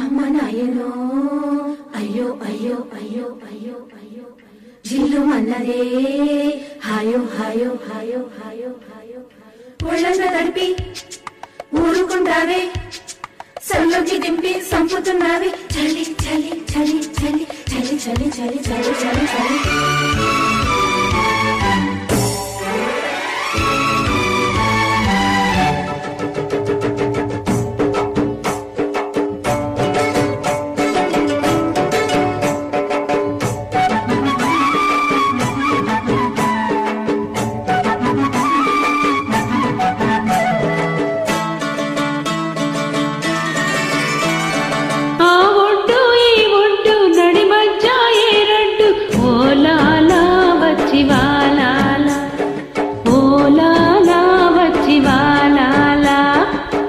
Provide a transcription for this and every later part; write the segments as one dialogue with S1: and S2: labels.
S1: అమ్మ నాయనో అయ్యో అయ్యో అయ్యో అయ్యో అయ్యో జిల్లు అన్నదే హాయో హాయో హాయో హాయో హాయో ఒళ్ళంతా తడిపి ఊరుకుంటావే సల్లోకి దింపి సంపుతున్నావే చలి చలి చలి చలి చలి చలి చలి చలి చలి చలి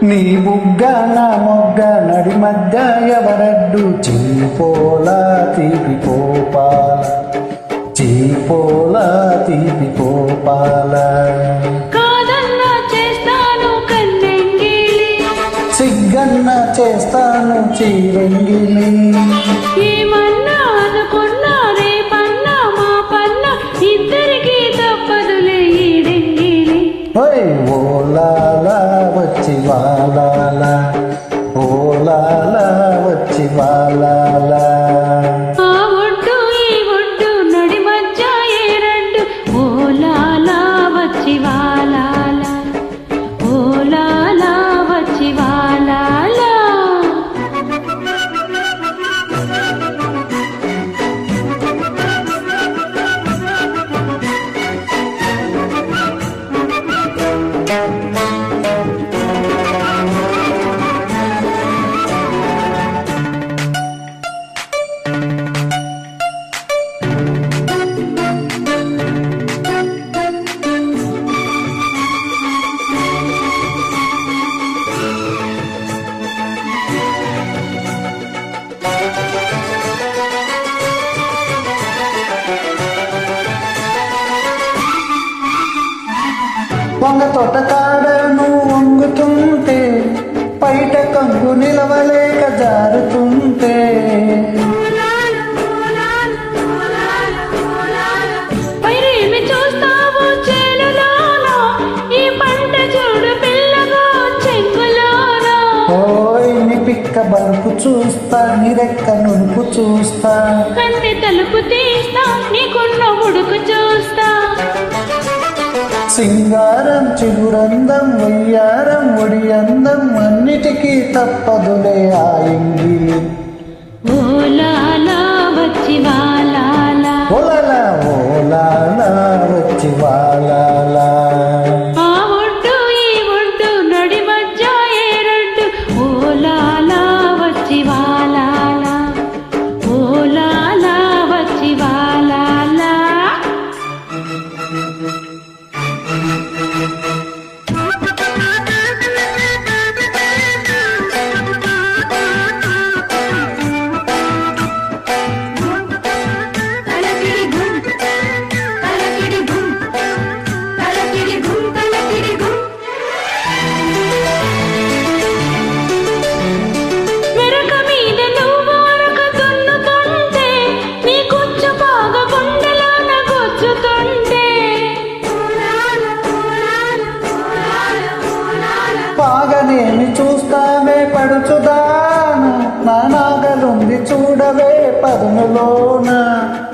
S2: నీ బుగ్గ నా మొగ్గ నడి మధ్య ఎవరడ్డు చీపోలా తీపి పోపాల చీపోల తీపి పోపాల
S3: కాదన్నా చేస్తాను కన్నెంగిలి
S2: సిగ్గన్న చేస్తాను చీరెంగిలి
S3: ఏమన్నా అనుకున్నా రేపన్నా మా పన్న ఇద్దరికి తప్పదులే ఈడెంగిలి
S2: ఓలాలా వచ్చి వాలాలా ఓలాలా వచ్చి వాలాలా
S3: ఆ ఒడ్డు ఈ ఒడ్డు నడి మధ్య ఏరడ్డు ఓలాలా వచ్చి వాలాలా ఓలాలా వచ్చి వాలాలా
S2: వంగ తోట కాడ నువ్వు వంగుతుంటే బయట కంగు నిలవలేక జారుతుంటే
S3: పైరేమి చూస్తావు చేనులోనా ఈ పంట చూడు పిల్లగా చెంగులోనా
S2: ఓయ్ నీ పిక్క బలుపు చూస్తా నీ రెక్క నునుపు చూస్తా
S3: కంటి తలుపు తీస్తా నీకున్న ఉడుకు చూస్తా
S2: సింగారం చిగురందం వయ్యారం ఒడి అందం అన్నిటికీ తప్పదులే ఆ ఇంగిలి
S3: ఓలాలా వచ్చి వాలాలా
S2: ఓలాలా ఓలాలా వచ్చి వాలాలా
S3: ఆ ఒడ్డు ఈ ఒడ్డు నడి మధ్య ఏరడ్డు ఓలాలా వచ్చి వాలాలా ఓలాలా వచ్చి వాలాలా
S2: పాగనేమి చూస్తావే పడుచుదానా నా నాగలుంది చూడవే పదునులోన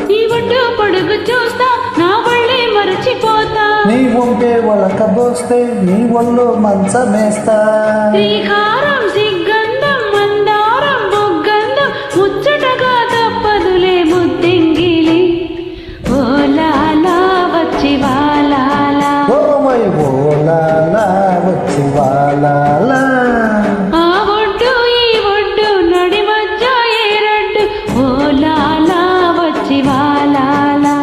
S3: నీ ఒడ్డు పొడుగు చూస్తా నా వళ్ళే మరచిపోతా
S2: నీ ఒంపే ఒలకబోస్తే నీ ఒళ్ళు మంచమేస్తా
S3: శ్రీకారం సిగ్గంధం మందారం బొగ్గంధం ముచ్చటగా తప్పదులే ముద్దెంగిలి ఓలాలా వచ్చి వాలాలా
S2: ఓవై ఓలాలా వచ్చి వాలాలా
S3: ఆ ఒడ్డు ఈ ఒడ్డు నడి మధ్య ఏరడ్డు ఓలాలా వచ్చి వాలాలా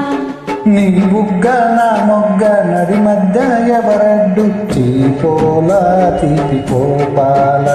S2: నీ బుగ్గ నా మొగ్గ నడి మధ్య ఎవరడ్డు చీపోలా తీపి పోపాల